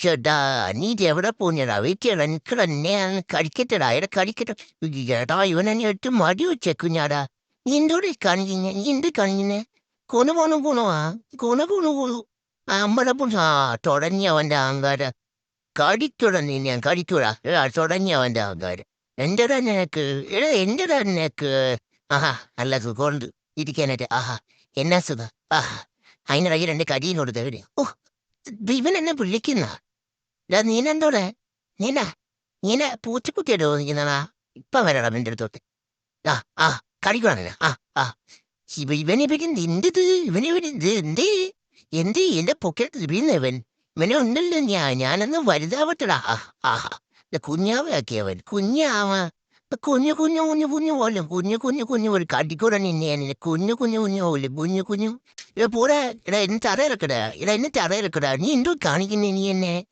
ചേട്ടാ നീ ഇത് എവിടെ പോഞ്ഞടാ വെയിറ്റ് ചെയ്യടാ നിക്കടാ ഞാൻ കഴിക്കട്ടെടാ എടാ കടിക്കട്ടെ ചേട്ടാ ഇവനെന്നെ ഇട്ട് മടി വെച്ചേക്കുഞ്ഞാടാ നീ എന്തോടെ കാണിക്കുന്നെ നീ എന്ത് കാണിക്കുന്നെ കൊന പോണു പോണുവാ കൊന പോണു പോണു അമ്മടെ പോണു തുടങ്ങി അവന്റെ അഹങ്കാരം കടിക്കൂടാ നീ ഞാൻ കടിക്കൂടാ എടാ തുടങ്ങി അവന്റെ അഹങ്കാരം എന്റെടാ നിനക്ക് എടാ എന്റെടാ നിനക്ക് ആഹാ നല്ല സുഖമുണ്ട് ഇരിക്കാനായിട്ട് ആഹാ എന്നാ സുഖം ആഹാ അതിനിടയിൽ രണ്ട് കടിയും കൊടുത്തവര് ഓ ഇവൻ എന്നെ വിളിക്കുന്ന നീനെന്തോടെ നീനാ നീനെ പൂച്ചക്കുട്ടിയായിട്ട് തോന്നിക്കുന്നതാ ഇപ്പൊ വരണം നിന്റെ അടുത്തോട്ട് ആ ആ കടിക്കണ ആ ആ ഇവനിവൻ എന്റത് ഇവനിവൻ ഇത് എന്തേ എന്ത് എന്റെ പൊക്കറ്റ് വീണവൻ ഇവനെ ഉണ്ടല്ലോ ഞാനൊന്ന് വലുതാവട്ടടാ ആഹാ കുഞ്ഞാവയാക്കിയവൻ കുഞ്ഞാവ കുഞ്ഞു കുഞ്ഞു കുഞ്ഞു കുഞ്ഞു പോലും കുഞ്ഞു കുഞ്ഞു കുഞ്ഞു പോലും കടിക്കൂടാ നിന്നെ കുഞ്ഞു കുഞ്ഞു കുഞ്ഞു പോലും കുഞ്ഞു കുഞ്ഞു പോടാ എടാ എന്നെ തറയിറക്കടാ എടാ എന്നെ തറയിറക്കടാ നീ എന്തോ കാണിക്കുന്നേ നീ എന്നെ